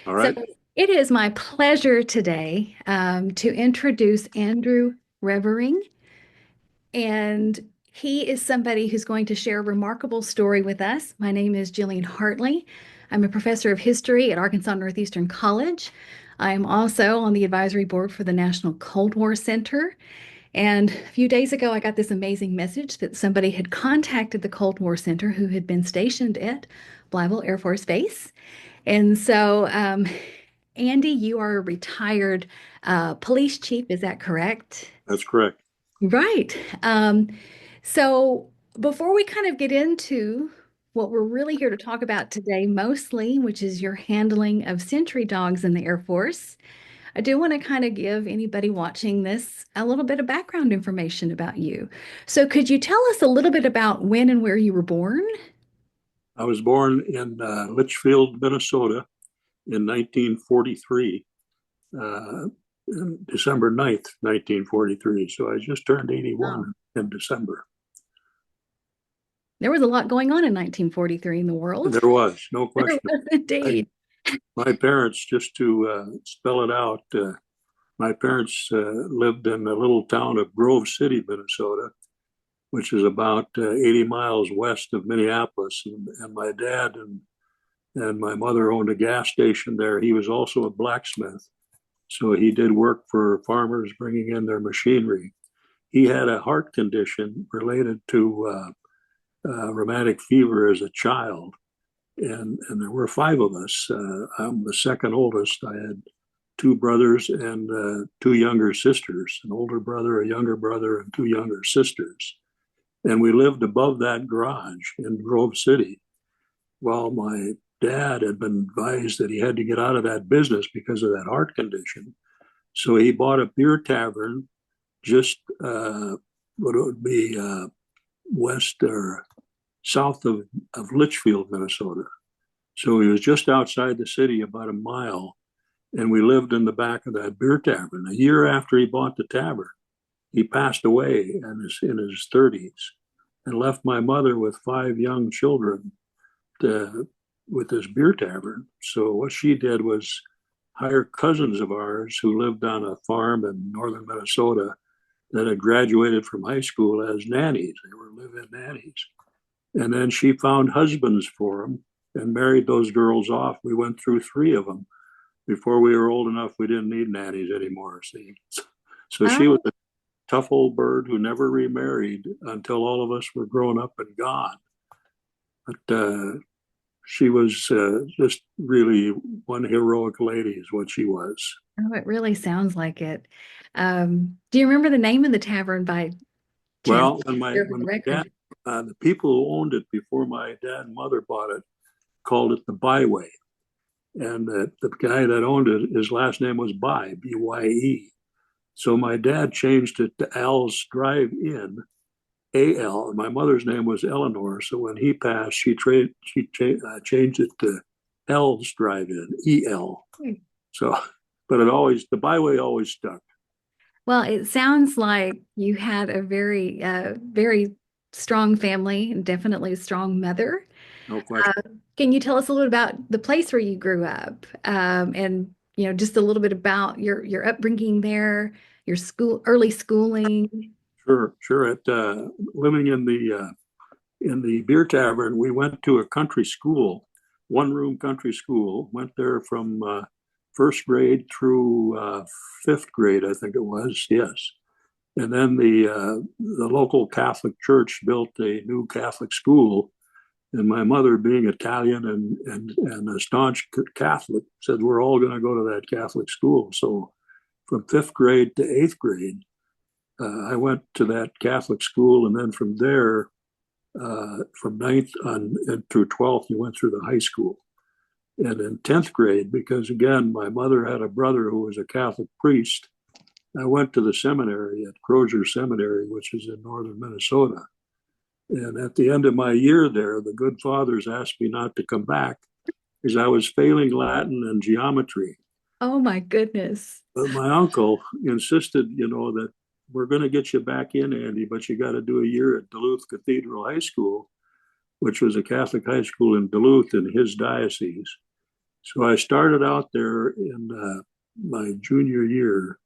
All So right. it is my pleasure today to introduce Andrew Revering. And he is somebody who's going to share a remarkable story with us. My name is Jillian Hartley. I'm a professor of history at Arkansas Northeastern College. I am also on the advisory board for the National Cold War Center. And a few days ago, I got this amazing message that somebody had contacted the Cold War Center who had been stationed at Blytheville Air Force Base. And so, Andy, you are a retired police chief, is that correct? That's correct. Right. So before we kind of get into what we're really here to talk about today, mostly, which is your handling of sentry dogs in the Air Force, I do want to kind of give anybody watching this a little bit of background information about you. So could you tell us a little bit about when and where you were born? I was born in Litchfield, Minnesota in 1943, uh, December 9th, 1943. So I just turned Wow. 81 in December. There was a lot going on in 1943 in the world. There was no There question. was I, indeed. my parents, just to spell it out, my parents lived in the little town of Grove City, Minnesota, which is about 80 miles west of Minneapolis. And my dad and my mother owned a gas station there. He was also a blacksmith. So he did work for farmers bringing in their machinery. He had a heart condition related to rheumatic fever as a child. And there were five of us. I'm the second oldest. I had two brothers and two younger sisters, an older brother, a younger brother, and two younger sisters. And we lived above that garage in Grove City. Well, my dad had been advised that he had to get out of that business because of that heart condition. So he bought a beer tavern just what it would be west or south of Litchfield, Minnesota. So he was just outside the city, about a mile, and we lived in the back of that beer tavern. A year after he bought the tavern, he passed away in his 30s and left my mother with five young children with this beer tavern. So what she did was hire cousins of ours who lived on a farm in northern Minnesota that had graduated from high school as nannies. They were live-in nannies. And then she found husbands for them and married those girls off. We went through three of them before we were old enough. We didn't need nannies anymore. See, so she was Oh, a tough old bird who never remarried until all of us were grown up and gone. But she was just really one heroic lady, is what she was. oh, it really sounds like it. Do you remember the name of the tavern by chance? Well, when my Here for when the my dad, record. the people who owned it before my dad and mother bought it, called it the Byway, and the guy that owned it, his last name was Bye. So my dad changed it to Al's Drive In, AL. My mother's name was Eleanor, so when he passed, changed it to L's Drive In, EL. So, but the Byway always stuck. Well, it sounds like you had a very strong family and definitely a strong mother. No Uh, question. can you tell us a little about the place where you grew up, and just a little bit about your upbringing there, your early schooling? Sure, sure. At living in the beer tavern, we went to a country school, one room country school. Went there from first grade through fifth grade, I think it was. Yes, and then the local Catholic church built a new Catholic school. And my mother, being Italian and a staunch Catholic, said we're all going to go to that Catholic school. So from fifth grade to eighth grade, I went to that Catholic school, and then from there, from ninth on through 12th, you went through the high school. And in 10th grade, because again, my mother had a brother who was a Catholic priest, I went to the seminary at Crozier Seminary, which is in northern Minnesota. And at the end of my year there, the good fathers asked me not to come back because I was failing Latin and geometry. Oh my goodness. But my uncle insisted, that we're going to get you back in, Andy, but you got to do a year at Duluth Cathedral High School, which was a Catholic high school in Duluth in his diocese. So I started out there in my junior year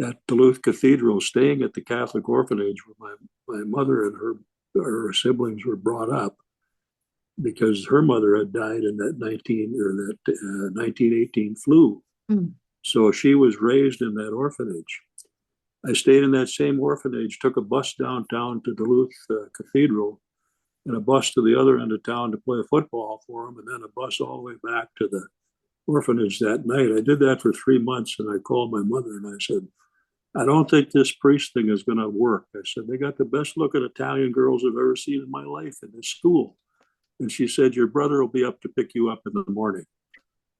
at Duluth Cathedral, staying at the Catholic orphanage where my mother and her siblings were brought up because her mother had died in that 1918 flu. Mm. So she was raised in that orphanage. I stayed in that same orphanage, took a bus downtown to Duluth Cathedral, and a bus to the other end of town to play football for them, and then a bus all the way back to the orphanage that night. I did that for 3 months, and I called my mother and I said, I don't think this priest thing is going to work. I said, they got the best looking Italian girls I've ever seen in my life in this school. And she said, your brother will be up to pick you up in the morning.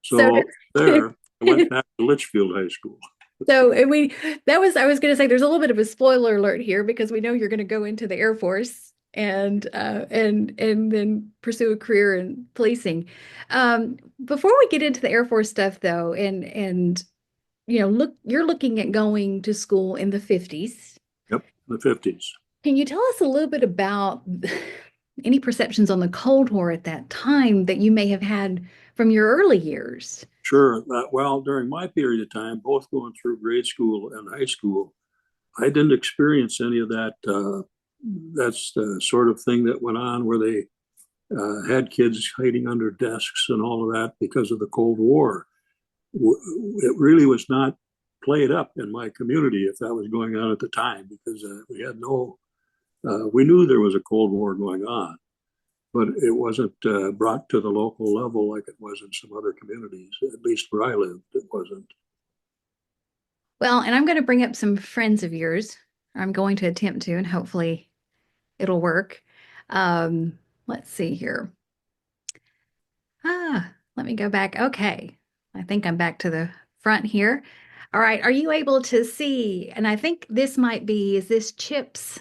So there, I went back to Litchfield High School. So I was going to say, there's a little bit of a spoiler alert here because we know you're going to go into the Air Force and then pursue a career in policing. Before we get into the Air Force stuff, though, and you're looking at going to school in the 50s. Yep, the 50s. Can you tell us a little bit about any perceptions on the Cold War at that time that you may have had from your early years? Sure. Well, during my period of time, both going through grade school and high school, I didn't experience any of that. That's the sort of thing that went on where they had kids hiding under desks and all of that because of the Cold War. It really was not played up in my community if that was going on at the time because we knew there was a Cold War going on, but it wasn't brought to the local level like it was in some other communities. At least where I lived, it wasn't. Well, and I'm going to bring up some friends of yours. I'm going to attempt to, and hopefully it'll work. Let's see here. Let me go back. Okay. I think I'm back to the front here. All right. Are you able to see? And I think this might be, is this Chips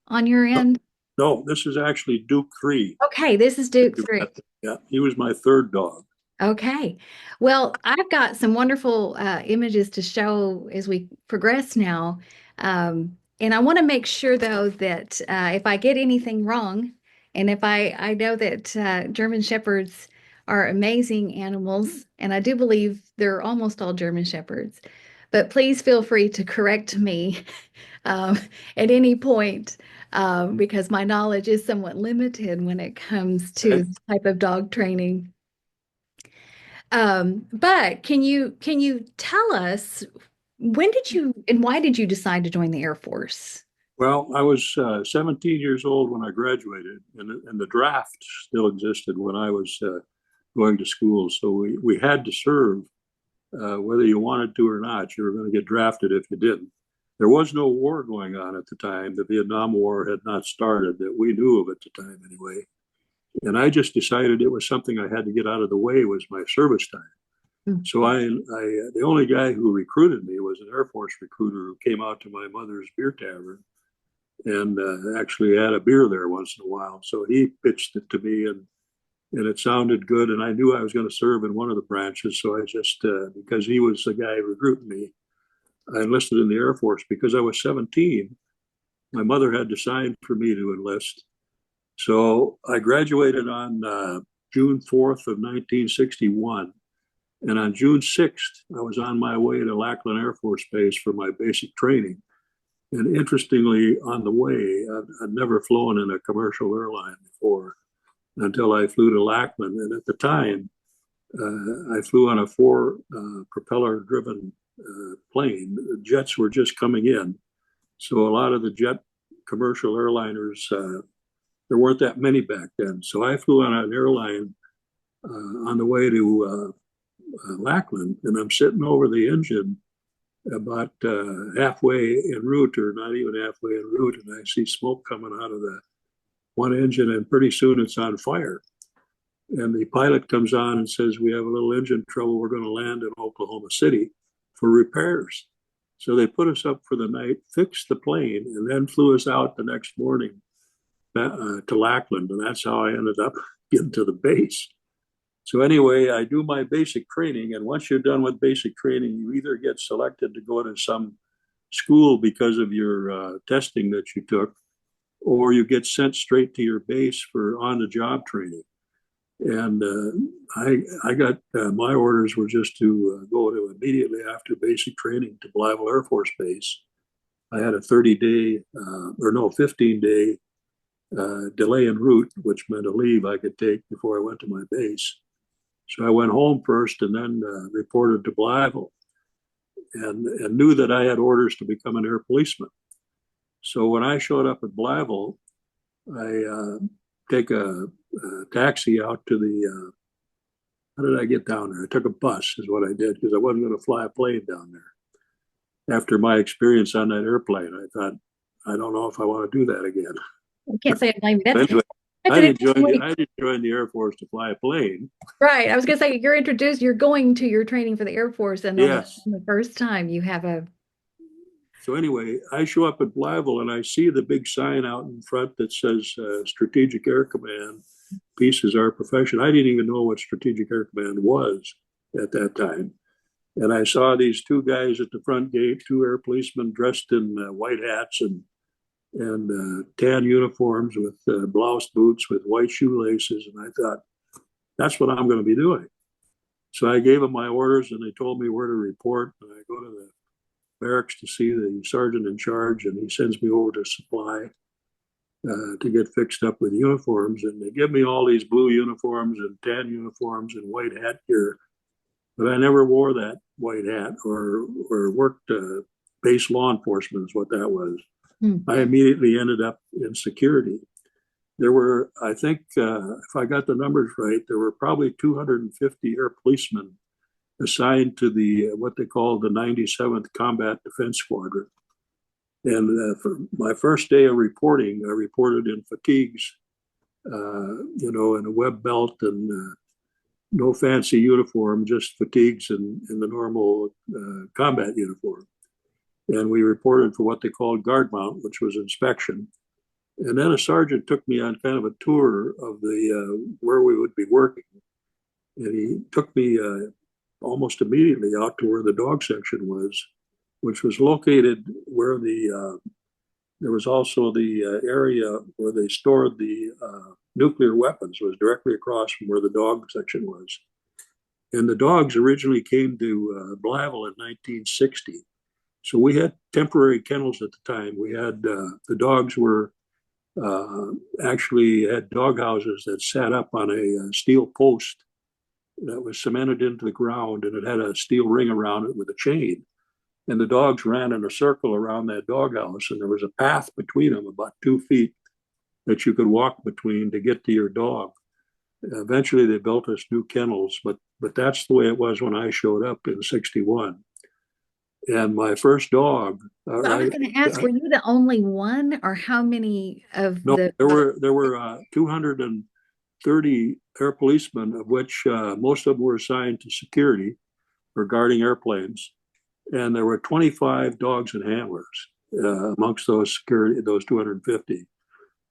on your end? No, this is actually Duke 3. Okay. This is Duke 3. Yeah, he was my third dog. Okay. Well, I've got some wonderful images to show as we progress now. And I want to make sure, though, that if I get anything wrong, and if I know that German Shepherds are amazing animals, and I do believe they're almost all German Shepherds, but please feel free to correct me at any point because my knowledge is somewhat limited when it comes to this type of dog training. But can you tell us when did you and why did you decide to join the Air Force? Well, I was 17 years old when I graduated, and the draft still existed when I was going to school. So we had to serve, whether you wanted to or not. You were going to get drafted if you didn't. There was no war going on at the time. The Vietnam War had not started that we knew of at the time, anyway. And I just decided it was something I had to get out of the way was my service time. Mm-hmm. So the only guy who recruited me was an Air Force recruiter who came out to my mother's beer tavern and actually had a beer there once in a while. So he pitched it to me and it sounded good. And I knew I was going to serve in one of the branches. So I just, because he was the guy recruiting me, I enlisted in the Air Force because I was 17. My mother had to sign for me to enlist. So I graduated on June 4th of 1961. And on June 6th, I was on my way to Lackland Air Force Base for my basic training. And interestingly, on the way, I'd never flown in a commercial airline before until I flew to Lackland. And at the time, I flew on a four propeller-driven plane. The jets were just coming in. So a lot of the jet commercial airliners, there weren't that many back then. So I flew on an airline on the way to Lackland, and I'm sitting over the engine about halfway en route, or not even halfway en route, and I see smoke coming out of the one engine, and pretty soon it's on fire. And the pilot comes on and says, we have a little engine trouble. We're going to land in Oklahoma City for repairs. So they put us up for the night, fixed the plane, and then flew us out the next morning to Lackland. And that's how I ended up getting to the base. So anyway, I do my basic training. And once you're done with basic training, you either get selected to go to some school because of your testing that you took, or you get sent straight to your base for on-the-job training. And I got my orders were just to go to immediately after basic training to Blytheville Air Force Base. I had a 30-day, 15-day delay en route, which meant a leave I could take before I went to my base. So I went home first and then reported to Blytheville and knew that I had orders to become an air policeman. So when I showed up at Blytheville, I take a taxi out to the, how did I get down there? I took a bus is what I did because I wasn't going to fly a plane down there. After my experience on that airplane, I thought, I don't know if I want to do that again. I can't say I blame you. Anyway, I didn't join the Air Force to fly a plane. Right. I was going to say, you're going to your training for the Air Force, and on Yes. the first time you have a. So anyway, I show up at Blytheville and I see the big sign out in front that says Strategic Air Command, peace is our profession. I didn't even know what Strategic Air Command was at that time. And I saw these two guys at the front gate, two air policemen dressed in white hats and tan uniforms with blouse boots with white shoelaces. And I thought, that's what I'm going to be doing. So I gave them my orders and they told me where to report. And I go to the barracks to see the sergeant in charge, and he sends me over to supply to get fixed up with uniforms. And they give me all these blue uniforms and tan uniforms and white hat gear. But I never wore that white hat or worked base law enforcement is what that was. I immediately ended up in security. There were, I think, if I got the numbers right, there were probably 250 air policemen assigned to the what they call the 97th Combat Defense Squadron. And for my first day of reporting, I reported in fatigues, in a web belt and no fancy uniform, just fatigues in the normal combat uniform. And we reported for what they called guard mount, which was inspection. And then a sergeant took me on kind of a tour of the where we would be working. And he took me almost immediately out to where the dog section was, which was located where there was also the area where they stored the nuclear weapons was directly across from where the dog section was. And the dogs originally came to Blytheville in 1960. So we had temporary kennels at the time. We had, the dogs were actually had dog houses that sat up on a steel post that was cemented into the ground, and it had a steel ring around it with a chain. And the dogs ran in a circle around that doghouse, and there was a path between them about 2 feet that you could walk between to get to your dog. Eventually, they built us new kennels, but that's the way it was when I showed up in '61. And my first dog. So I was going to ask, were you the only one, or how many of the? There were 230 air policemen, of which most of them were assigned to security or guarding airplanes, and there were 25 dogs and handlers amongst those 250.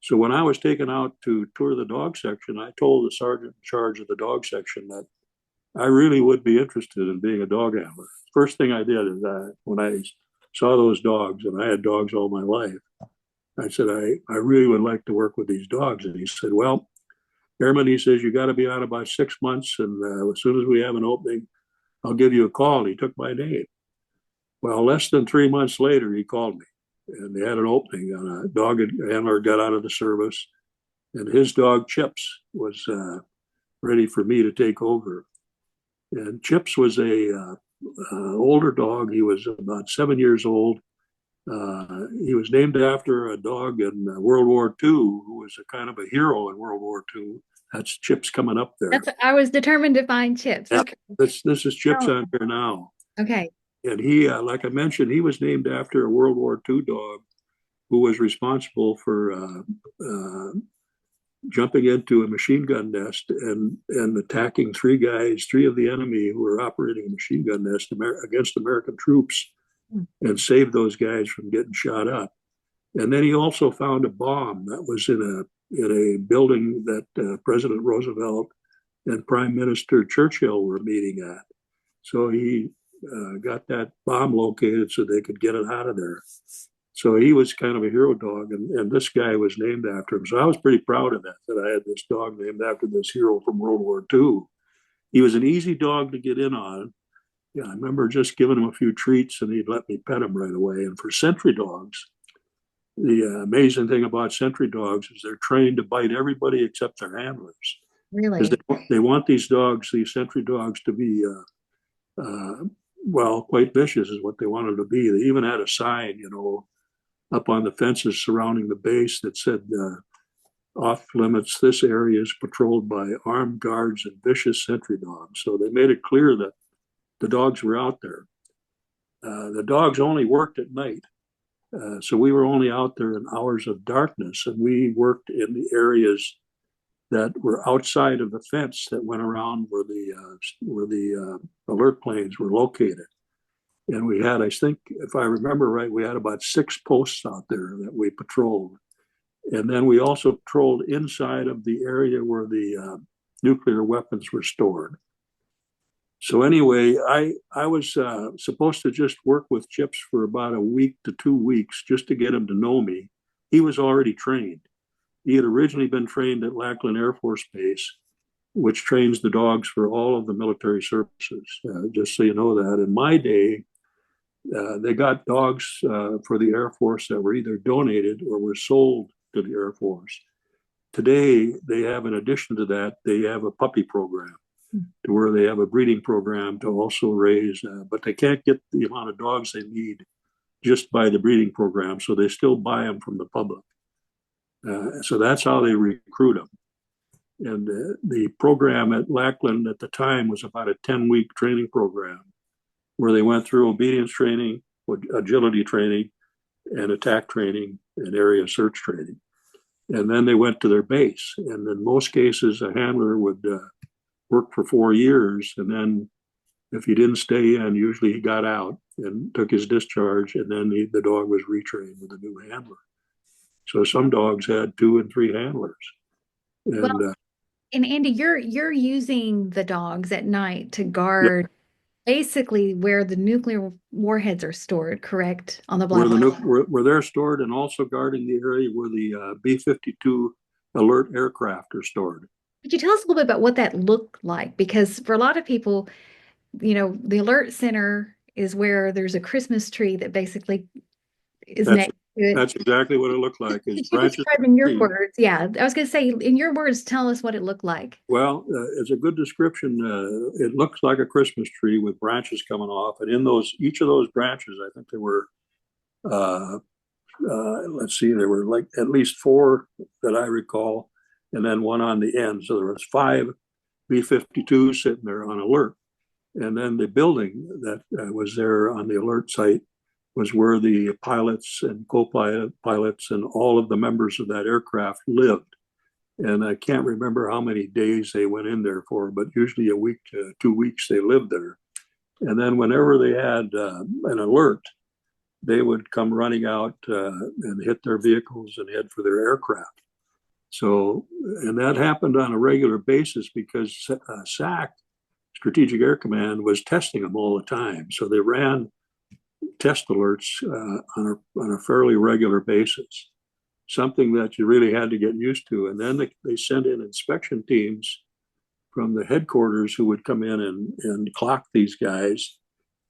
So when I was taken out to tour the dog section, I told the sergeant in charge of the dog section that I really would be interested in being a dog handler. First thing I did is when I saw those dogs, and I had dogs all my life, I said, I really would like to work with these dogs. And he said, well, Airman, he says, you got to be on about 6 months. And as soon as we have an opening, I'll give you a call. He took my name. Well, less than 3 months later, he called me. And they had an opening on a dog handler got out of the service. And his dog, Chips, was ready for me to take over. And Chips was a older dog. He was about 7 years old. He was named after a dog in World War II who was a kind of a hero in World War II. That's Chips coming up there. I was determined to find Chips. Yeah, okay. This is Chips on there now. Okay. And he, like I mentioned, he was named after a World War II dog who was responsible for jumping into a machine gun nest and attacking three of the enemy who were operating a machine gun nest against American troops and saved those guys from getting shot up. And then he also found a bomb that was in a building that President Roosevelt and Prime Minister Churchill were meeting at. So he got that bomb located so they could get it out of there. So he was kind of a hero dog, and this guy was named after him. So I was pretty proud of that I had this dog named after this hero from World War II. He was an easy dog to get in on. Yeah, I remember just giving him a few treats and he'd let me pet him right away. And for sentry dogs, the amazing thing about sentry dogs is they're trained to bite everybody except their handlers. Because Really? they want these dogs, these sentry dogs, to be, well, quite vicious is what they want them to be. They even had a sign, up on the fences surrounding the base that said, off limits, this area is patrolled by armed guards and vicious sentry dogs. So they made it clear that the dogs were out there. The dogs only worked at night. So we were only out there in hours of darkness, and we worked in the areas that were outside of the fence that went around where the alert planes were located. And we had, I think, if I remember right, we had about 6 posts out there that we patrolled. And then we also patrolled inside of the area where the nuclear weapons were stored. So anyway, I was supposed to just work with Chips for about a week to 2 weeks just to get him to know me. He was already trained. He had originally been trained at Lackland Air Force Base, which trains the dogs for all of the military services, just so you know that. In my day, they got dogs for the Air Force that were either donated or were sold to the Air Force. Today, they have, in addition to that, they have a puppy program to where they have a breeding program to also raise, but they can't get the amount of dogs they need just by the breeding program, so they still buy them from the public. So that's how they recruit them. And the program at Lackland at the time was about a 10-week training program where they went through obedience training, agility training, and attack training, and area search training. And then they went to their base. And in most cases, a handler would work for 4 years. And then if he didn't stay in, usually he got out and took his discharge. And then the dog was retrained with a new handler. So some dogs had 2 and 3 handlers. And, Well, and Andy, you're using the dogs at night to guard yeah, basically where the nuclear warheads are stored, correct? On the where they're stored, and also guarding the area where the B-52 alert aircraft are stored. Could you tell us a little bit about what that looked like? Because for a lot of people, the alert center is where there's a Christmas tree that basically is That's next to it. that's exactly what it looked like. Is Could you branches. describe in your words? Yeah, I was going to say, in your words, tell us what it looked like. Well, it's a good description. It looks like a Christmas tree with branches coming off, and in each of those branches, I think there were, let's see, there were like at least 4 that I recall, and then one on the end. So there was 5 B-52s sitting there on alert, and then the building that was there on the alert site was where the pilots and co-pilots and all of the members of that aircraft lived. And I can't remember how many days they went in there for, but usually a week to 2 weeks they lived there. And then whenever they had an alert, they would come running out and hit their vehicles and head for their aircraft. So, and that happened on a regular basis because SAC, Strategic Air Command, was testing them all the time. So they ran test alerts on a fairly regular basis, something that you really had to get used to. And then they sent in inspection teams from the headquarters who would come in and clock these guys.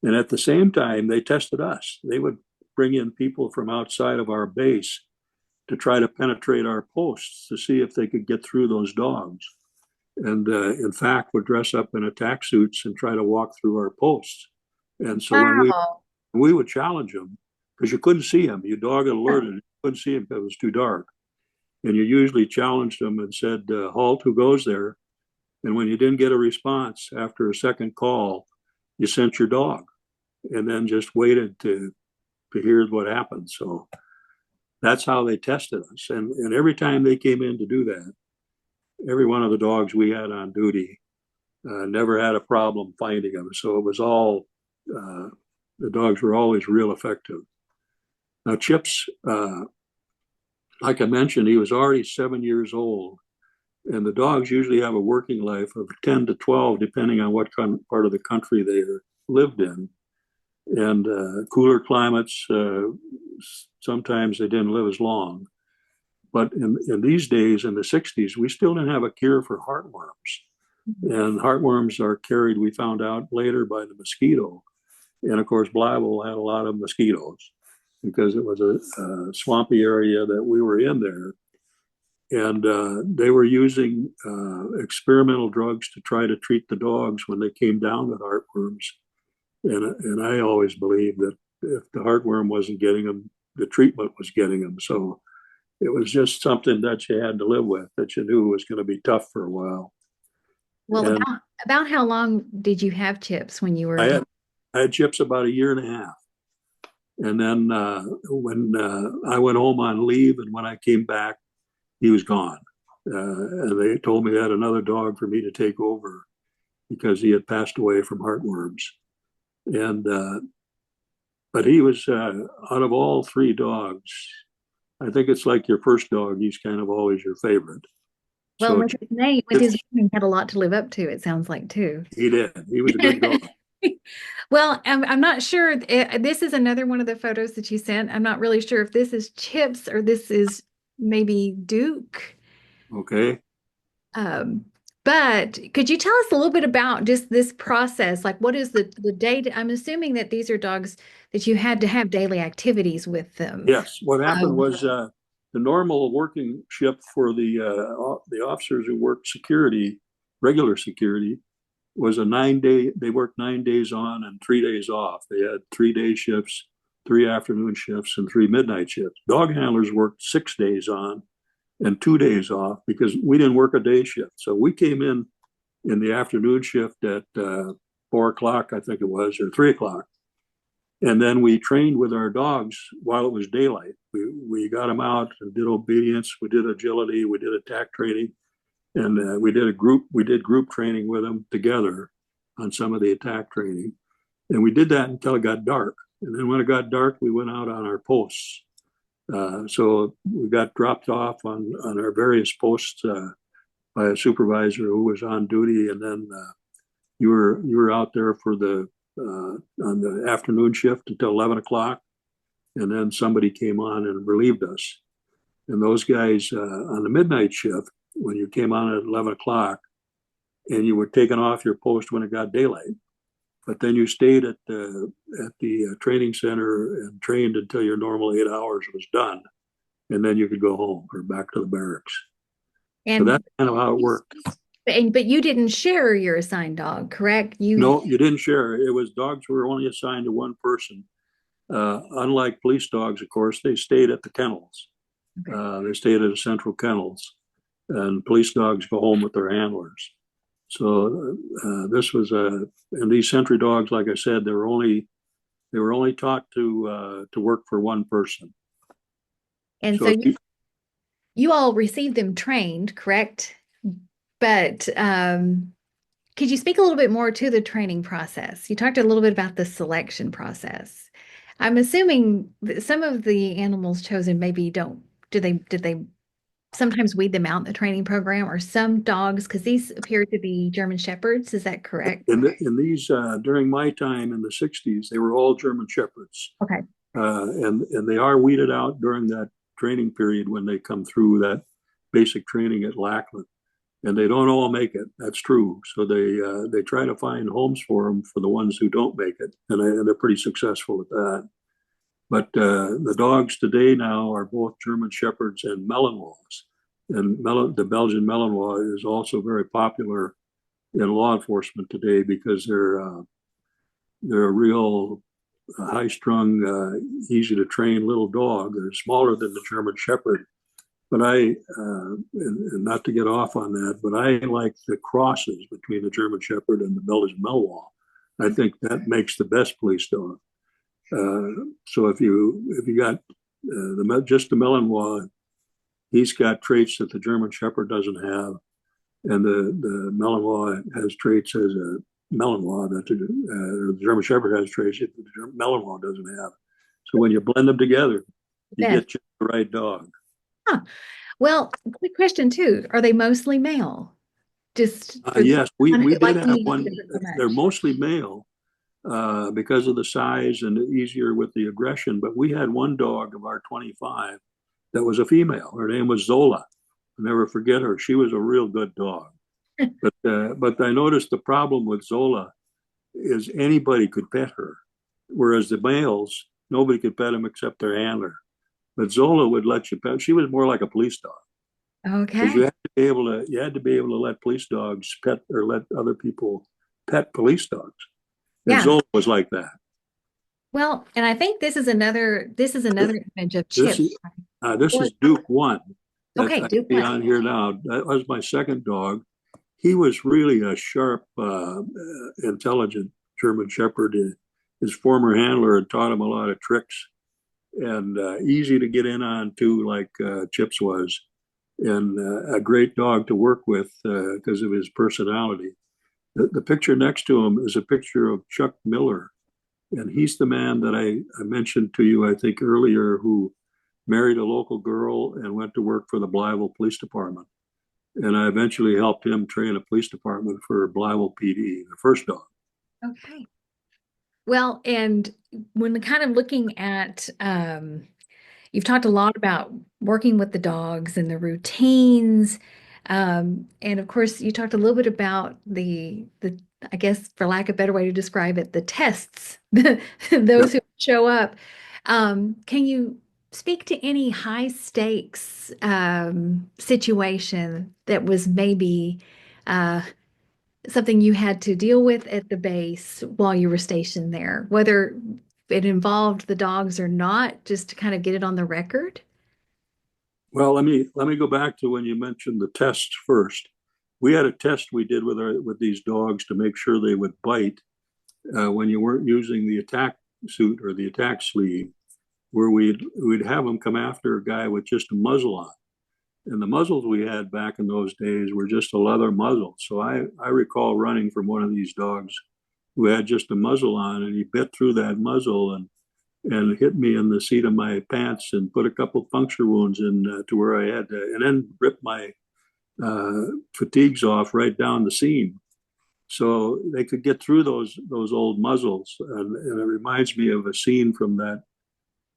And at the same time, they tested us. They would bring in people from outside of our base to try to penetrate our posts to see if they could get through those dogs. And in fact, would dress up in attack suits and try to walk through our posts. And so when we would challenge them, because you couldn't see them, you dog alerted, you couldn't see them because it was too dark. And you usually challenged them and said, halt, who goes there? And when you didn't get a response after a second call, you sent your dog and then just waited to hear what happened. So that's how they tested us. And every time they came in to do that, every one of the dogs we had on duty never had a problem finding them. So it was all, the dogs were always real effective. Now, Chips, like I mentioned, he was already 7 years old. And the dogs usually have a working life of 10 to 12, depending on what part of the country they lived in. and cooler climates, sometimes they didn't live as long. But in these days, in the 60s, we still didn't have a cure for heartworms. And heartworms are carried, we found out later, by the mosquito. And of course, Blytheville had a lot of mosquitoes because it was a swampy area that we were in there. And they were using experimental drugs to try to treat the dogs when they came down with heartworms. And I always believed that if the heartworm wasn't getting them, the treatment was getting them. So it was just something that you had to live with, that you knew was going to be tough for a while. Well, And about how long did you have Chips when you were I had Chips about a year and a half. And then when I went home on leave and when I came back, he was gone. And they told me they had another dog for me to take over because he had passed away from heartworms. And but he was out of all three dogs, I think it's like your first dog. He's kind of always your favorite. well, So with his name, he had a lot to live up to, it sounds like, too. he did. He was a good dog. Well, I'm not sure. This is another one of the photos that you sent. I'm not really sure if this is Chips or this is maybe Duke. Okay. But could you tell us a little bit about just this process? Like, what is the day? I'm assuming that these are dogs that you had to have daily activities with them. Yes. What happened was the normal working shift for the officers who worked security, regular security, was a 9-day. They worked 9 days on and 3 days off. They had 3-day shifts, 3 afternoon shifts, and 3 midnight shifts. Dog handlers worked 6 days on and 2 days off because we didn't work a day shift. So we came in the afternoon shift at 4 o'clock, I think it was, or 3 o'clock. And then we trained with our dogs while it was daylight. We got them out and did obedience. We did agility. We did attack training. And we did group training with them together on some of the attack training. And we did that until it got dark. And then when it got dark, we went out on our posts. So we got dropped off on our various posts by a supervisor who was on duty. And then you were out there for on the afternoon shift until 11 o'clock. And then somebody came on and relieved us. And those guys on the midnight shift, when you came on at 11 o'clock and you were taken off your post when it got daylight, but then you stayed at the training center and trained until your normal 8 hours was done. And then you could go home or back to the barracks. And so that's kind of how it worked. But you didn't share your assigned dog, correct? No, you didn't share. It was dogs were only assigned to one person. Unlike police dogs, of course, they stayed at the kennels. Okay. They stayed at the central kennels, and police dogs go home with their handlers. So this was and these sentry dogs, like I said, they were only taught to work for one person. And so you all received them trained, correct? But could you speak a little bit more to the training process? You talked a little bit about the selection process. I'm assuming that some of the animals chosen maybe did they sometimes weed them out in the training program, or some dogs, because these appear to be German Shepherds, is that correct? In these, during my time in the 60s, they were all German Shepherds. Okay. And they are weeded out during that training period when they come through that basic training at Lackland. And they don't all make it. That's true. So they try to find homes for them for the ones who don't make it, and they're pretty successful at that. But the dogs today now are both German Shepherds and Malinois, and the Belgian Malinois is also very popular in law enforcement today because they're a real high-strung, easy to train little dog. They're smaller than the German Shepherd. But and not to get off on that, but I like the crosses between the German Shepherd and the Belgian Malinois. I think that makes the best police dog. So if you got just the Malinois, he's got traits that the German Shepherd doesn't have, and the Malinois has traits as a Malinois that the German Shepherd has traits that the Malinois doesn't have. So when you blend them together, you get just the right dog. Huh. Well, quick question too. Are they mostly male? Yes, we did have one. They're mostly male. because of the size and easier with the aggression. But we had one dog of our 25 that was a female. Her name was Zola. I'll never forget her. She was a real good dog. But I noticed the problem with Zola is anybody could pet her, whereas the males, nobody could pet them except their handler. But Zola would let you pet. She was more like a police dog. Because Okay. you had to be able to let police dogs pet or let other people pet police dogs. And Yeah. Zola was like that. Well, and I think this is another image of This Chip. is this is Duke One that Okay, I do see what? on here now. That was my second dog. He was really a sharp, intelligent German Shepherd. His former handler had taught him a lot of tricks and easy to get in on too, like Chips was, and a great dog to work with because of his personality. The picture next to him is a picture of Chuck Miller, and he's the man that I mentioned to you, I think, earlier, who married a local girl and went to work for the Blytheville Police Department. And I eventually helped him train a police department for Blytheville PD, the first dog. Okay. Well, and when kind of looking at, you've talked a lot about working with the dogs and the routines. And of course, you talked a little bit about the I guess, for lack of a better way to describe it, the tests, those who show up. Can you speak to any high stakes situation that was maybe uh, something you had to deal with at the base while you were stationed there, whether it involved the dogs or not, just to kind of get it on the record? Well, let me go back to when you mentioned the tests first. We had a test we did with these dogs to make sure they would bite when you weren't using the attack suit or the attack sleeve, where we'd have them come after a guy with just a muzzle on. And the muzzles we had back in those days were just a leather muzzle. So I recall running from one of these dogs who had just a muzzle on, and he bit through that muzzle and hit me in the seat of my pants and put a couple puncture wounds in to where I had to, and then ripped my fatigues off right down the seam. So they could get through those old muzzles, and it reminds me of a scene from that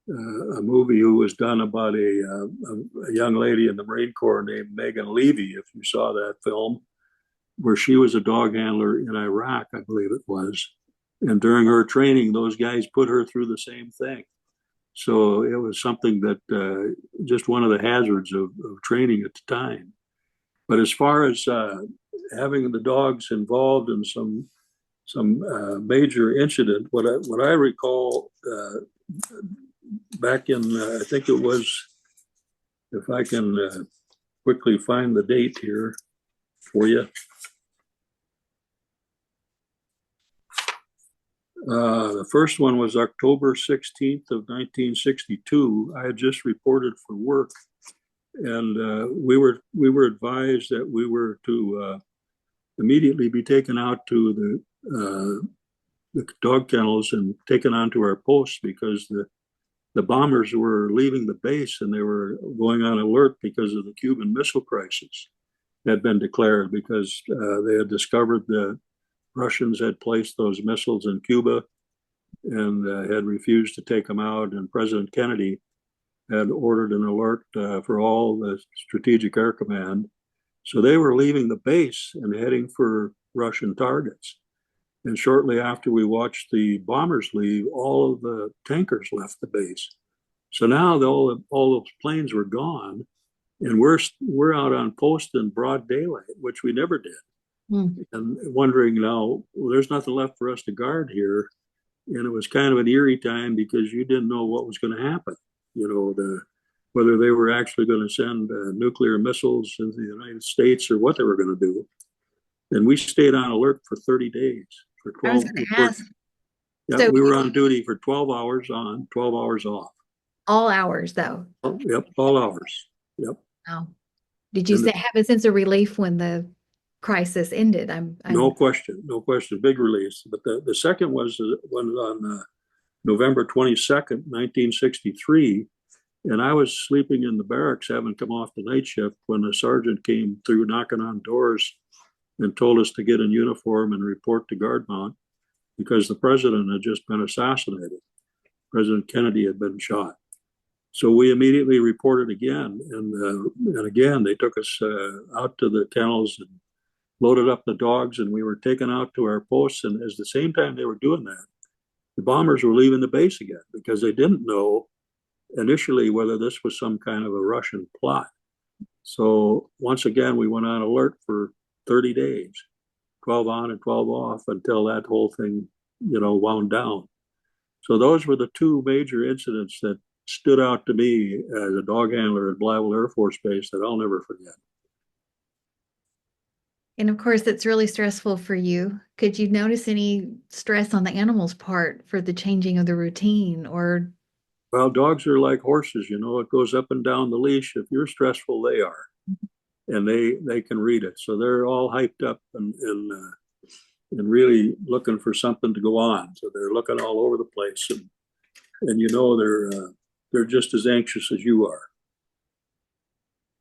a movie who was done about a young lady in the Marine Corps named Megan Levy, if you saw that film, where she was a dog handler in Iraq, I believe it was. And during her training, those guys put her through the same thing. So it was something that just one of the hazards of training at the time. But as far as having the dogs involved in some major incident, what I recall back in, I think it was, if I can quickly find the date here for you. The first one was October 16th of 1962. I had just reported for work, and we were advised that we were to immediately be taken out to the dog kennels and taken onto our posts because the bombers were leaving the base and they were going on alert because of the Cuban Missile Crisis had been declared because they had discovered that Russians had placed those missiles in Cuba and had refused to take them out. And President Kennedy had ordered an alert for all the Strategic Air Command. So they were leaving the base and heading for Russian targets. And shortly after we watched the bombers leave, all of the tankers left the base. So now all those planes were gone, and we're out on post in broad daylight, which we never did. And wondering now, well, there's nothing left for us to guard here. And it was kind of an eerie time because you didn't know what was going to happen. You know, whether they were actually going to send nuclear missiles into the United States or what they were going to do. And we stayed on alert for 30 days. For I was 12, going to ask. yeah, So we were on duty for 12 hours on, 12 hours off. all hours, though. Oh, yep, all hours. Yep. Wow. Did you have a sense of relief when the crisis ended? No question, no question. Big release. But the second was on November 22nd, 1963. And I was sleeping in the barracks, having come off the night shift, when a sergeant came through knocking on doors and told us to get in uniform and report to guard mount. because the president had just been assassinated. President Kennedy had been shot. So we immediately reported again, and again they took us out to the kennels and loaded up the dogs, and we were taken out to our posts. And at the same time they were doing that, the bombers were leaving the base again because they didn't know initially whether this was some kind of a Russian plot. So once again, we went on alert for 30 days, 12 on and 12 off until that whole thing, wound down. So those were the two major incidents that stood out to me as a dog handler at Blytheville Air Force Base that I'll never forget. And of course, it's really stressful for you. Could you notice any stress on the animal's part for the changing of the routine or? Well, dogs are like horses, it goes up and down the leash. If you're stressful, they are, and they can read it. So they're all hyped up and really looking for something to go on. So they're looking all over the place, and they're just as anxious as you are.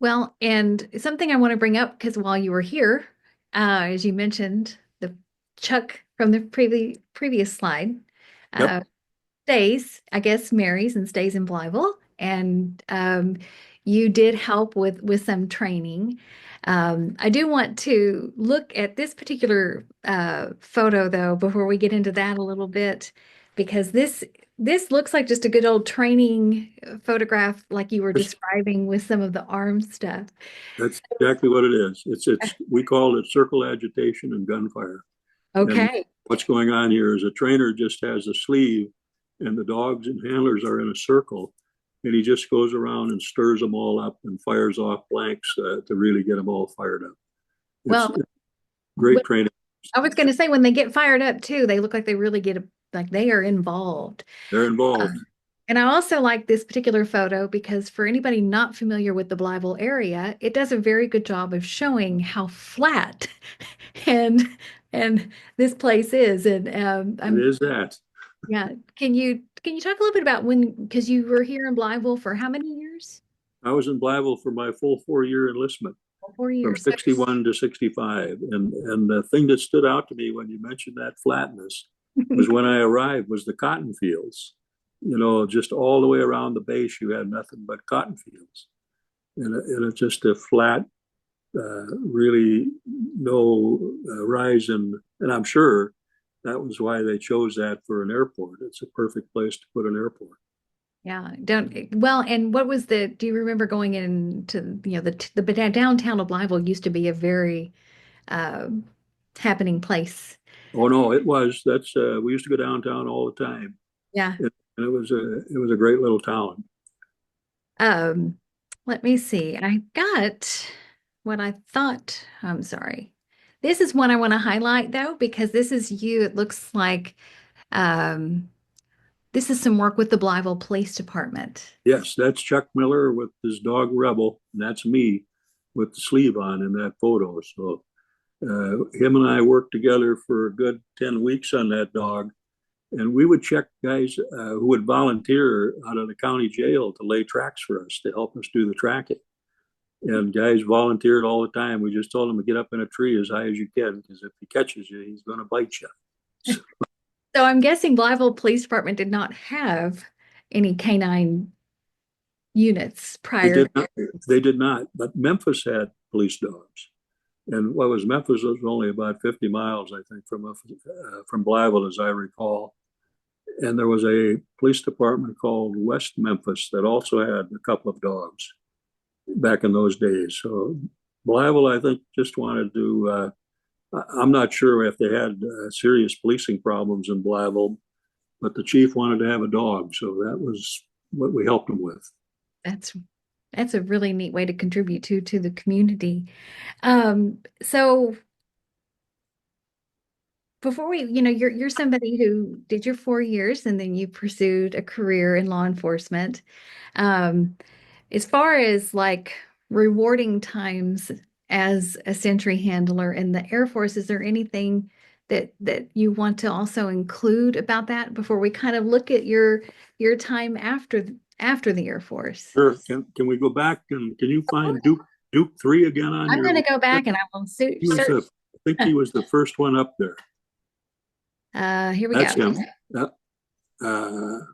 Well, and something I want to bring up, because while you were here, as you mentioned, the Chuck from the previous slide, Yep. stays, I guess, marries and stays in Blytheville, and you did help with some training. I do want to look at this particular photo though before we get into that a little bit, because this looks like just a good old training photograph, like you were describing with some of the arm stuff. That's exactly what it is. We call it circle agitation and gunfire. Okay. And what's going on here is a trainer just has a sleeve, and the dogs and handlers are in a circle, and he just goes around and stirs them all up and fires off blanks to really get them all fired up. It's great training. I was going to say, when they get fired up too, they look like they really like they are involved. They're involved. And I also like this particular photo because for anybody not familiar with the Blytheville area, it does a very good job of showing how flat and this place is. And it is that. Yeah. Can you talk a little bit about because you were here in Blytheville for how many years? I was in Blytheville for my full 4-year enlistment. 4 years. From 61 to 65. And the thing that stood out to me when you mentioned that flatness was when I arrived was the cotton fields. Just all the way around the base, you had nothing but cotton fields. And it's just a flat, really no rise in, and I'm sure that was why they chose that for an airport. It's a perfect place to put an airport. Yeah, and what was do you remember going into, the downtown of Blytheville used to be a very happening place. Oh no, it was. We used to go downtown all the time. Yeah. And it was a great little town. Let me see. I got what I thought. I'm sorry. This is one I want to highlight though, because this is you. It looks like this is some work with the Blytheville Police Department. Yes, that's Chuck Miller with his dog Rebel, and that's me with the sleeve on in that photo. So him and I worked together for a good 10 weeks on that dog. And we would check guys who would volunteer out of the county jail to lay tracks for us, to help us do the tracking. And guys volunteered all the time. We just told them to get up in a tree as high as you can, because if he catches you, he's going to bite you. So I'm guessing Blytheville Police Department did not have any canine units prior. They did not, but Memphis had police dogs. And Memphis was only about 50 miles, I think, from Blytheville, as I recall. And there was a police department called West Memphis that also had a couple of dogs back in those days. So Blytheville, I think, just wanted to, I'm not sure if they had serious policing problems in Blytheville, but the chief wanted to have a dog. So that was what we helped him with. That's a really neat way to contribute to the community. So before you're somebody who did your 4 years and then you pursued a career in law enforcement. As far as like rewarding times as a sentry handler in the Air Force, is there anything that you want to also include about that before we kind of look at your time after the Air Force? Sure. Can we go back and can you find Duke 3 again on I'm going to go back and I will I think he was the first one up there. Here we That's go. him. Yep. That,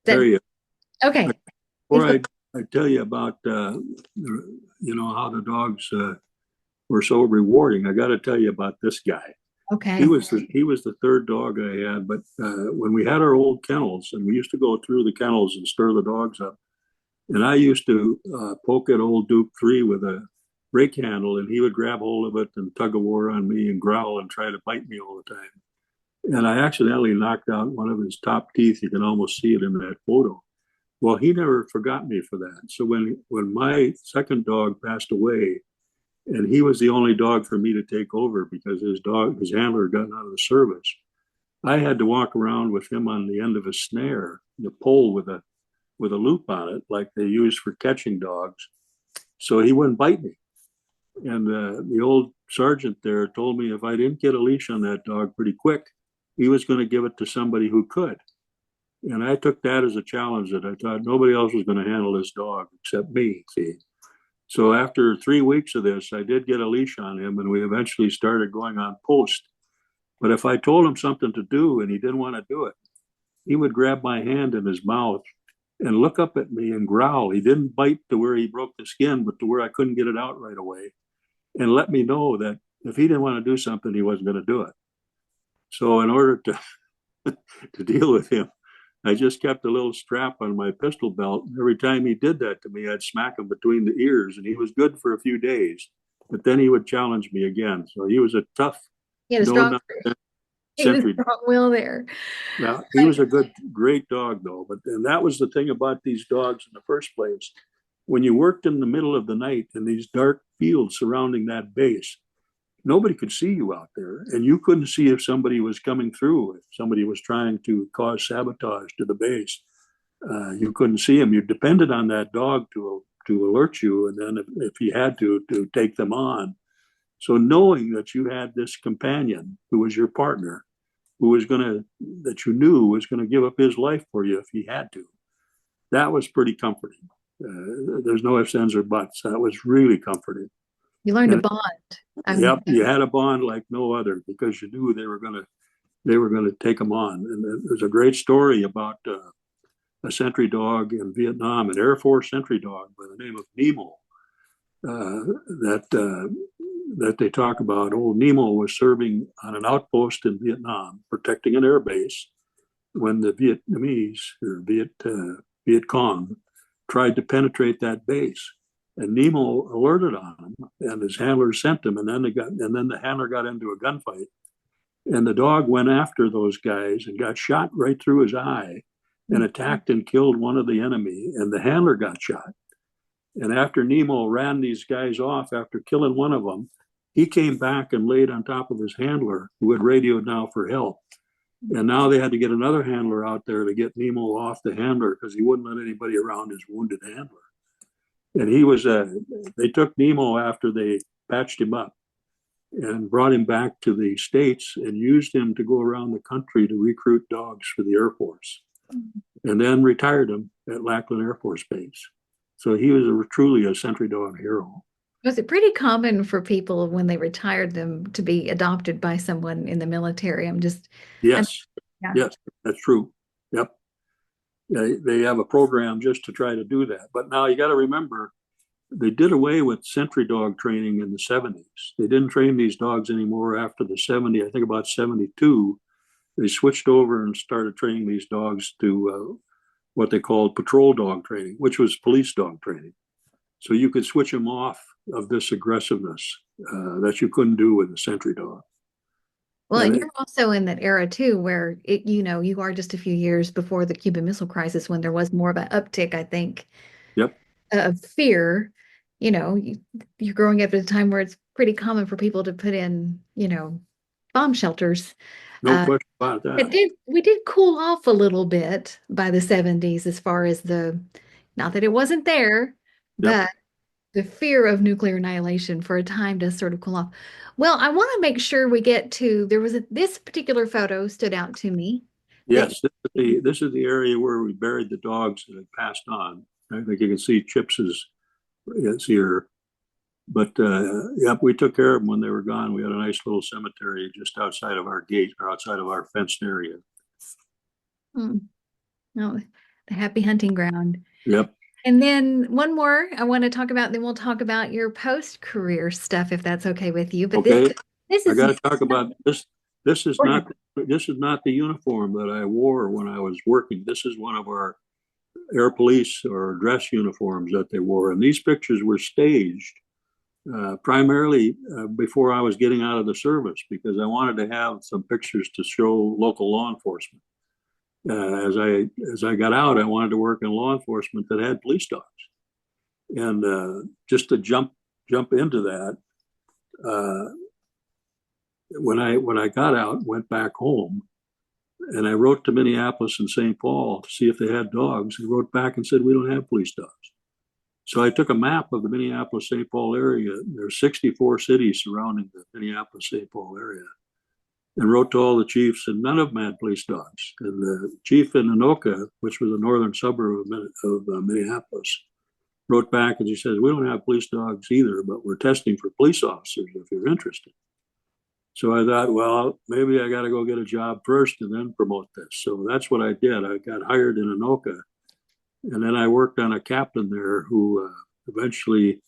There you go. okay. Before I tell you about, how the dogs were so rewarding, I got to tell you about this guy. Okay. He was the third dog I had, but when we had our old kennels, and we used to go through the kennels and stir the dogs up, and I used to poke at old Duke 3 with a brake handle, and he would grab hold of it and tug a war on me and growl and try to bite me all the time. And I accidentally knocked out one of his top teeth. You can almost see it in that photo. Well, he never forgot me for that. So when my second dog passed away, and he was the only dog for me to take over because his handler had gotten out of the service, I had to walk around with him on the end of a snare, the pole with a loop on it, like they use for catching dogs, so he wouldn't bite me. And the old sergeant there told me if I didn't get a leash on that dog pretty quick, he was going to give it to somebody who could. And I took that as a challenge that I thought nobody else was going to handle this dog except me, see. So after 3 weeks of this, I did get a leash on him, and we eventually started going on post. But if I told him something to do and he didn't want to do it, he would grab my hand in his mouth and look up at me and growl. He didn't bite to where he broke the skin, but to where I couldn't get it out right away, and let me know that if he didn't want to do something, he wasn't going to do it. So in order to deal with him, I just kept a little strap on my pistol belt. Every time he did that to me, I'd smack him between the ears, and he was good for a few days. But then he would challenge me again. So he was a tough, He had a strong, Sentry Dog. strong will there. Yeah, he was a great dog, though. And that was the thing about these dogs in the first place. When you worked in the middle of the night in these dark fields surrounding that base, nobody could see you out there, and you couldn't see if somebody was coming through, if somebody was trying to cause sabotage to the base. You couldn't see him. You depended on that dog to alert you, and then if he had to take them on. So knowing that you had this companion who was your partner, that you knew was going to give up his life for you if he had to, that was pretty comforting. There's no ifs, ands, or buts. That was really comforting. You learned a bond. Yep, you had a bond like no other because you knew they were going to take them on. And there's a great story about a sentry dog in Vietnam, an Air Force sentry dog by the name of Nemo, that they talk about. Old Nemo was serving on an outpost in Vietnam, protecting an air base, when the Vietnamese or Viet Cong tried to penetrate that base. And Nemo alerted on him, and his handler sent him, and then the handler got into a gunfight, and the dog went after those guys and got shot right through his eye, and attacked and killed one of the enemy, and the handler got shot. And after Nemo ran these guys off after killing one of them, he came back and laid on top of his handler, who had radioed now for help. And now they had to get another handler out there to get Nemo off the handler because he wouldn't let anybody around his wounded handler. And they took Nemo after they patched him up and brought him back to the States and used him to go around the country to recruit dogs for the Air Force, and then retired him at Lackland Air Force Base. So he was truly a sentry dog hero. Was it pretty common for people when they retired them to be adopted by someone in the military? Yes, yeah. Yes, that's true. Yep. They have a program just to try to do that. But now you got to remember, they did away with sentry dog training in the 70s. They didn't train these dogs anymore after the 70s. I think about 72, they switched over and started training these dogs to what they called patrol dog training, which was police dog training. So you could switch them off of this aggressiveness that you couldn't do with a sentry dog. Well, and you're also in that era too, where you are just a few years before the Cuban Missile Crisis, when there was more of an uptick, I think, yep, of fear. You're growing up at a time where it's pretty common for people to put in, bomb shelters. No question about that. We did cool off a little bit by the 70s as far as not that it wasn't there, but the fear of nuclear annihilation for a time does sort of cool off. Well, I want to make sure we get to, this particular photo stood out to me. Yes, this is the area where we buried the dogs that had passed on. I think you can see Chips's, it's here. But yep, we took care of them when they were gone. We had a nice little cemetery just outside of our gate or outside of our fenced area. Hmm. No, the happy hunting ground. Yep. And then one more I want to talk about, then we'll talk about your post-career stuff if that's okay with you. But Okay. this I is got to talk about this. This is Go ahead. not this is not the uniform that I wore when I was working. This is one of our air police or dress uniforms that they wore, and these pictures were staged primarily before I was getting out of the service because I wanted to have some pictures to show local law enforcement. As I got out, I wanted to work in law enforcement that had police dogs, and just to jump into that. Uh, when I got out, went back home, and I wrote to Minneapolis and St. Paul to see if they had dogs. They wrote back and said we don't have police dogs. So I took a map of the Minneapolis-St. Paul area. There are 64 cities surrounding the Minneapolis-St. Paul area, and wrote to all the chiefs, and none of them had police dogs. And the chief in Anoka, which was a northern suburb of Minneapolis, wrote back and he says, we don't have police dogs either, but we're testing for police officers if you're interested. So I thought, well, maybe I got to go get a job first and then promote this. So that's what I did. I got hired in Anoka, and then I worked on a captain there who eventually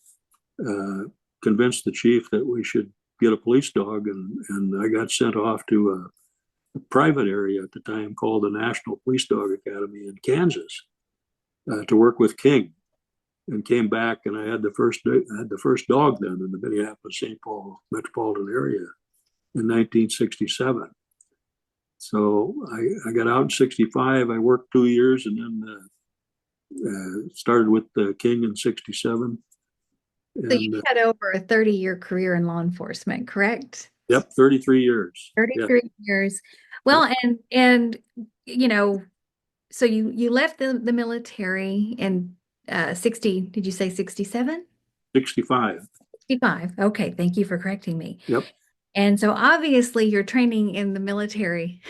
convinced the chief that we should get a police dog, and I got sent off to a private area at the time called the National Police Dog Academy in Kansas to work with King, and came back, and I had the first dog then in the Minneapolis-St. Paul metropolitan area in 1967. So I got out in 65. I worked 2 years and then started with King in 67. So you And had over a 30-year career in law enforcement, correct? yep, 33 years. 33 Yeah. years. Well, Yep. and you know, so you left the military in 60, did you say 67? 65. 65. Okay, thank you for correcting me. Yep. And so obviously your training in the military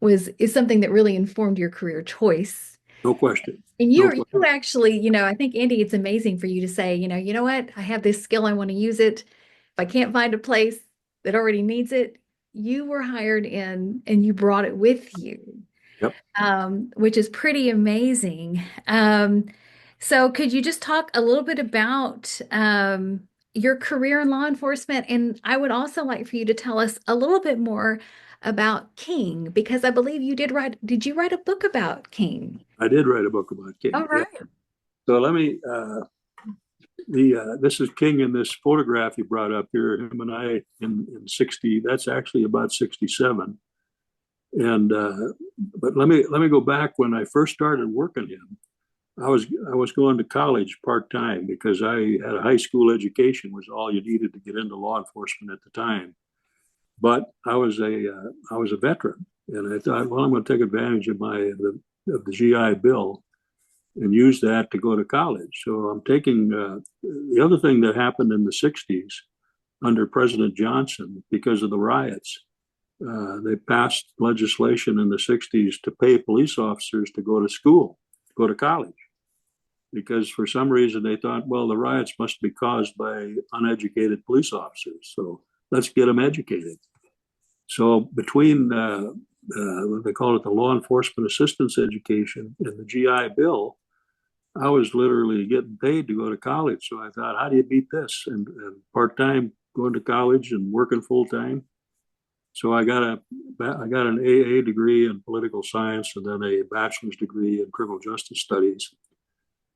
is something that really informed your career choice. No question. And No you question. actually, I think Andy, it's amazing for you to say, you know what, I have this skill, I want to use it. If I can't find a place that already needs it, you were hired in and you brought it with you, Yep. which is pretty amazing. So could you just talk a little bit about your career in law enforcement? And I would also like for you to tell us a little bit more about King, because I believe did you write a book about King? I did write a book about King. All right. Yep. So let me, this is King in this photograph you brought up here, him and I in 60, that's actually about 67. And, but let me go back when I first started working him. I was going to college part-time because I had a high school education was all you needed to get into law enforcement at the time. But I was a veteran, and I thought, well, I'm going to take advantage of the GI Bill and use that to go to college. So I'm taking the other thing that happened in the 60s under President Johnson because of the riots. They passed legislation in the 60s to pay police officers to go to school, go to college, because for some reason they thought, well, the riots must be caused by uneducated police officers. So let's get them educated. So between what they call it, the law enforcement assistance education and the GI Bill, I was literally getting paid to go to college. So I thought, how do you beat this? And part-time going to college and working full-time. So I got an AA degree in political science and then a bachelor's degree in criminal justice studies.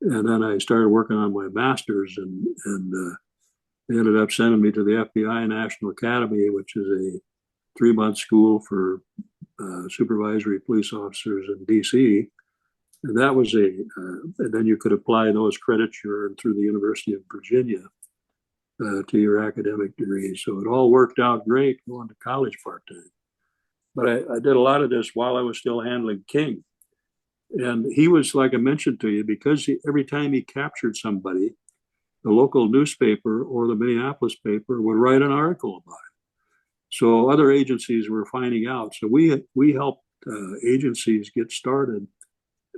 And then I started working on my master's, and they ended up sending me to the FBI National Academy, which is a 3-month school for supervisory police officers in DC. And that was and then you could apply those credits you earned through the University of Virginia to your academic degree. So it all worked out great going to college part-time. But I did a lot of this while I was still handling King. And he was, like I mentioned to you, because every time he captured somebody, the local newspaper or the Minneapolis paper would write an article about it. So other agencies were finding out. So we helped agencies get started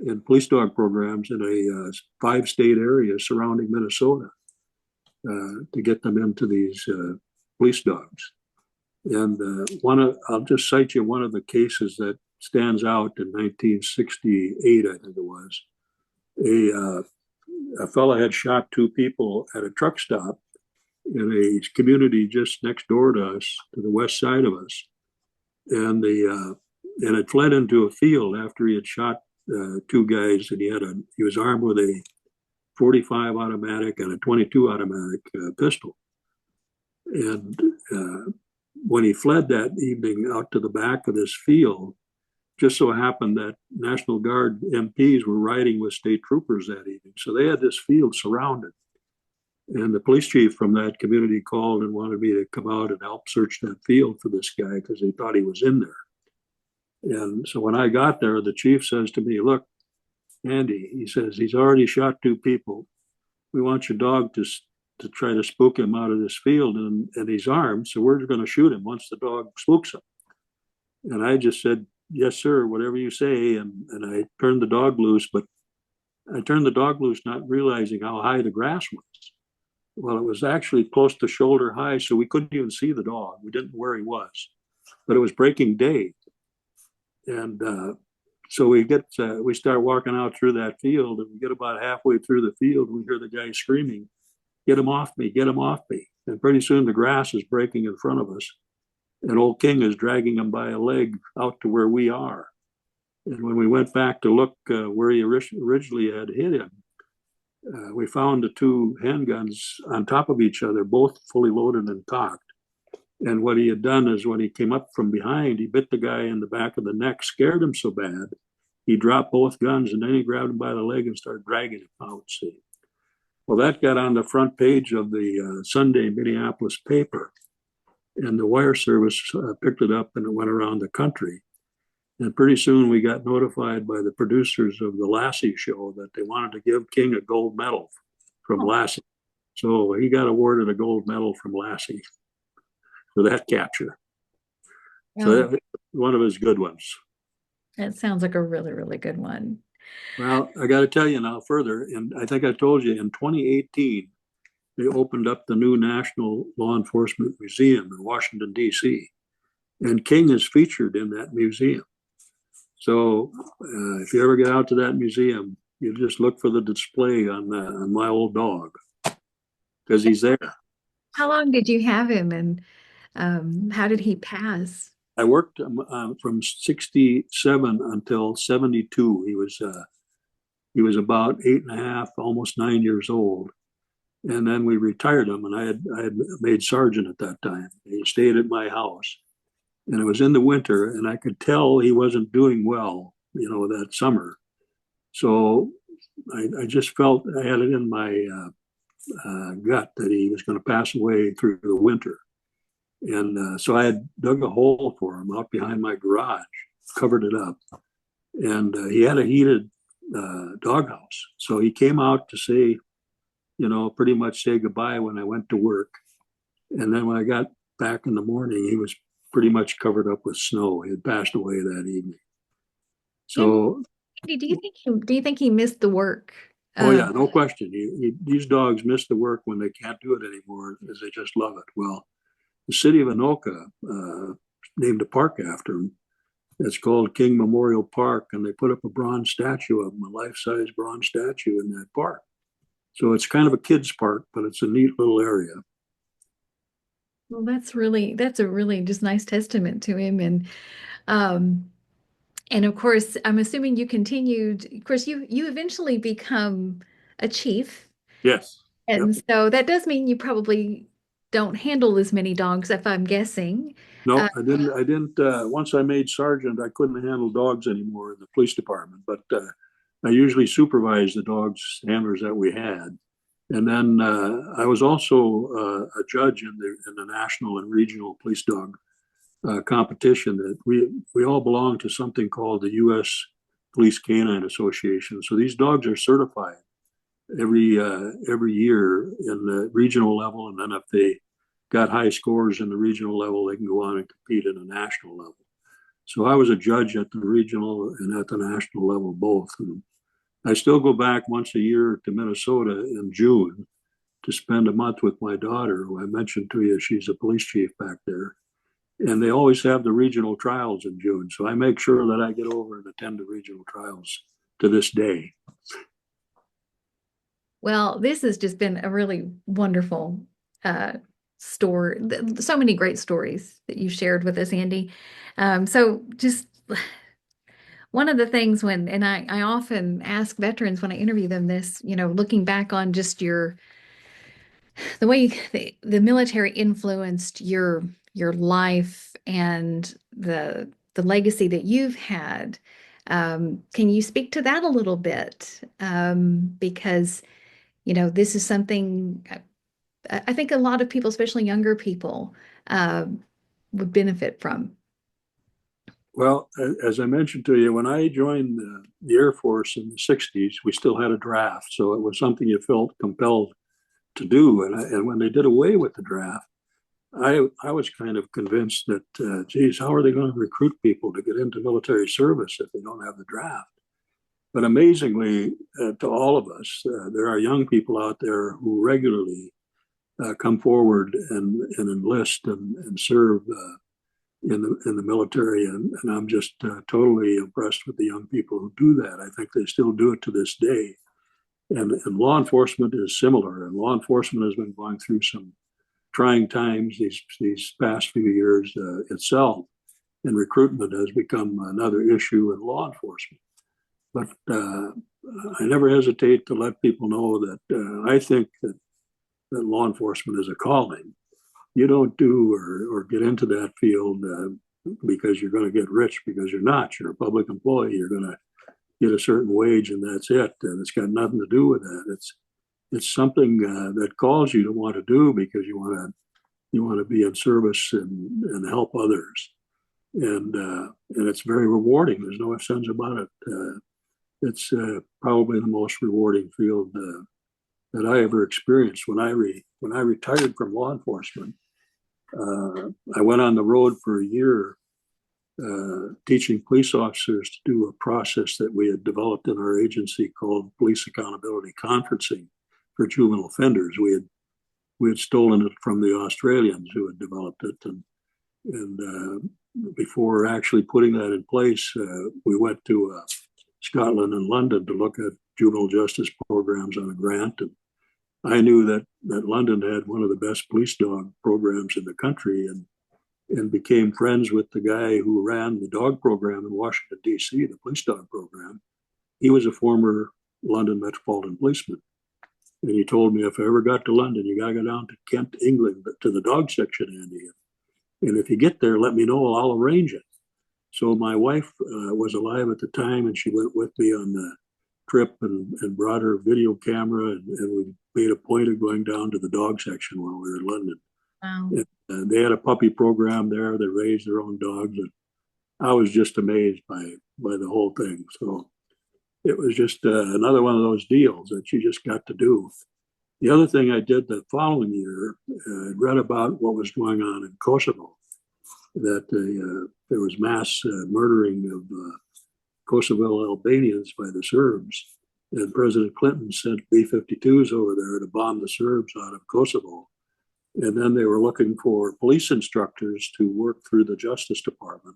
in police dog programs in a 5-state area surrounding Minnesota. to get them into these police dogs. And I'll just cite you one of the cases that stands out in 1968, I think it was. A fella had shot two people at a truck stop in a community just next door to us, to the west side of us, and it fled into a field after he had shot two guys, and he was armed with a 45 automatic and a 22 automatic pistol. And when he fled that evening out to the back of this field, just so happened that National Guard MPs were riding with state troopers that evening. So they had this field surrounded. And the police chief from that community called and wanted me to come out and help search that field for this guy because they thought he was in there. And so when I got there, the chief says to me, "Look, Andy," he says, "he's already shot two people. We want your dog to try to spook him out of this field, and he's armed, so we're going to shoot him once the dog spooks him." And I just said, "Yes, sir, whatever you say." And I turned the dog loose, but I turned the dog loose not realizing how high the grass was. Well, it was actually close to shoulder high, so we couldn't even see the dog. We didn't know where he was, but it was breaking day. And so we start walking out through that field, and we get about halfway through the field, and we hear the guy screaming, "Get him off me, get him off me." And pretty soon the grass is breaking in front of us, and old King is dragging him by a leg out to where we are. And when we went back to look where he originally had hit him, we found the two handguns on top of each other, both fully loaded and cocked. And what he had done is when he came up from behind, he bit the guy in the back of the neck, scared him so bad, he dropped both guns, and then he grabbed him by the leg and started dragging him out, see. Well, that got on the front page of the Sunday Minneapolis paper, and the wire service picked it up, and it went around the country. And pretty soon we got notified by the producers of the Lassie show that they wanted to give King a gold medal from Lassie. So he got awarded a gold medal from Lassie for that capture. So that's one of his good ones. That sounds like a really, really good one. Well, I got to tell you now further, and I think I told you in 2018, they opened up the new National Law Enforcement Museum in Washington, D.C., and King is featured in that museum. So if you ever get out to that museum, you just look for the display on my old dog, because he's there. How long did you have him, and how did he pass? I worked from 67 until 72. He was about 8.5, almost 9 years old. And then we retired him, and I had made sergeant at that time. He stayed at my house. And it was in the winter, and I could tell he wasn't doing well, that summer. So I just felt I had it in my gut that he was going to pass away through the winter. And so I had dug a hole for him out behind my garage, covered it up. And he had a heated doghouse. So he came out to say, pretty much say goodbye when I went to work. And then when I got back in the morning, he was pretty much covered up with snow. He had passed away that evening. So, do you think he missed the work? Oh yeah, no question. These dogs miss the work when they can't do it anymore, because they just love it. Well, the city of Anoka named a park after him. It's called King Memorial Park, and they put up a bronze statue of him, a life-size bronze statue in that park. So it's kind of a kid's park, but it's a neat little area. Well, that's a really just nice testament to him. And of course, I'm assuming you continued, of course, you eventually become a chief. Yes. And so that does mean you probably don't handle as many dogs, if I'm guessing. No, I didn't. Once I made sergeant, I couldn't handle dogs anymore in the police department, but I usually supervised the dogs handlers that we had. And then I was also a judge in the national and regional police dog competition. That we all belong to something called the U.S. Police Canine Association. So these dogs are certified every year in the regional level, and then if they got high scores in the regional level, they can go on and compete at a national level. So I was a judge at the regional and at the national level both. And I still go back once a year to Minnesota in June to spend a month with my daughter, who I mentioned to you. She's a police chief back there. And they always have the regional trials in June. So I make sure that I get over and attend the regional trials to this day. Well, this has just been a really wonderful story. So many great stories that you shared with us, Andy. So just one of the things and I often ask veterans when I interview them this, looking back on just the way the military influenced your life and the legacy that you've had. Can you speak to that a little bit? Because this is something I think a lot of people, especially younger people, uh, would benefit from. Well, as I mentioned to you, when I joined the Air Force in the 60s, we still had a draft. So it was something you felt compelled to do. And when they did away with the draft, I was kind of convinced that, geez, how are they going to recruit people to get into military service if they don't have the draft? But amazingly, to all of us, there are young people out there who regularly come forward and enlist and serve in the military, and I'm just totally impressed with the young people who do that. I think they still do it to this day, and law enforcement is similar. And law enforcement has been going through some trying times these past few years itself, and recruitment has become another issue in law enforcement. But I never hesitate to let people know that I think that law enforcement is a calling. You don't do or get into that field because you're going to get rich, because you're not. You're a public employee. You're going to get a certain wage, and that's it. And it's got nothing to do with that. It's something that calls you to want to do because you want to be in service and help others. And it's very rewarding. There's no ifs, ands about it. It's probably the most rewarding field that I ever experienced. When I retired from law enforcement, I went on the road for a year teaching police officers to do a process that we had developed in our agency called police accountability conferencing for juvenile offenders. We had stolen it from the Australians who had developed it, and before actually putting that in place, we went to Scotland and London to look at juvenile justice programs on a grant. And I knew that London had one of the best police dog programs in the country, and became friends with the guy who ran the dog program in Washington, D.C., the police dog program. He was a former London Metropolitan Policeman. And he told me, if I ever got to London, you got to go down to Kent, England, to the dog section, Andy. And if you get there, let me know, I'll arrange it. So my wife was alive at the time, and she went with me on the trip and brought her video camera, and we made a point of going down to the dog section while we were in London. Wow. And they had a puppy program there. They raised their own dogs, and I was just amazed by the whole thing. So it was just another one of those deals that you just got to do. The other thing I did the following year, I read about what was going on in Kosovo, that there was mass murdering of Kosovo Albanians by the Serbs. And President Clinton sent B-52s over there to bomb the Serbs out of Kosovo. And then they were looking for police instructors to work through the Justice Department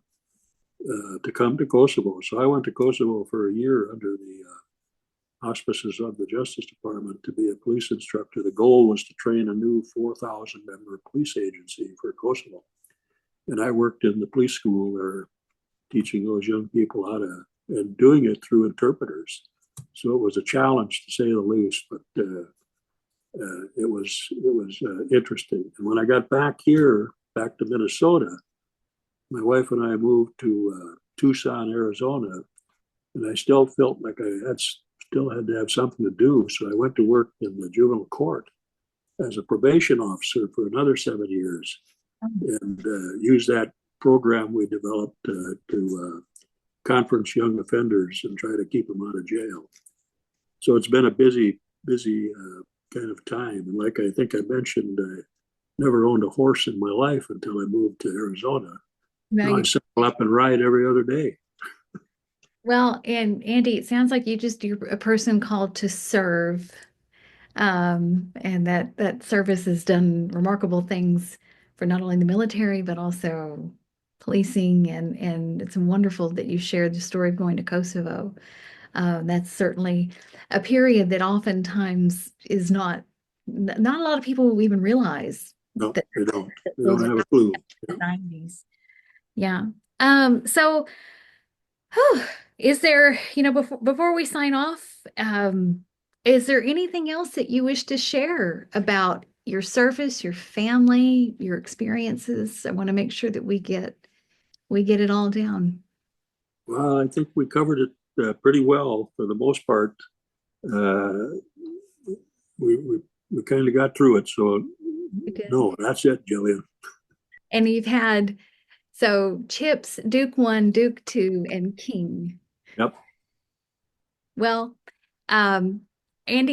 to come to Kosovo. So I went to Kosovo for a year under the auspices of the Justice Department to be a police instructor. The goal was to train a new 4,000 member police agency for Kosovo. And I worked in the police school there, teaching those young people how to, and doing it through interpreters. So it was a challenge, to say the least, but it was interesting. And when I got back to Minnesota, my wife and I moved to Tucson, Arizona, and I still felt like I still had to have something to do. So I went to work in the juvenile court as a probation officer for another 7 years, and used that program we developed to conference young offenders and try to keep them out of jail. So it's been a busy kind of time. And like I think I mentioned, I never owned a horse in my life until I moved to Arizona. Now I saddle up and ride every other day. Well, and Andy, it sounds like you're a person called to serve. And that service has done remarkable things for not only the military, but also policing. And it's wonderful that you shared the story of going to Kosovo. That's certainly a period that oftentimes is not a lot of people will even realize No, that, they don't. that They those don't are have a clue. the 90s. Yeah. So whew, is there, before we sign off, is there anything else that you wish to share about your service, your family, your experiences? I want to make sure that we get it all down. Well, I think we covered it pretty well for the most part. Uh, we kind of got through it. So, We did. no, that's it, Jillian. And you've had Chips, Duke 1, Duke 2, and King. Yep. Well, um, Andy,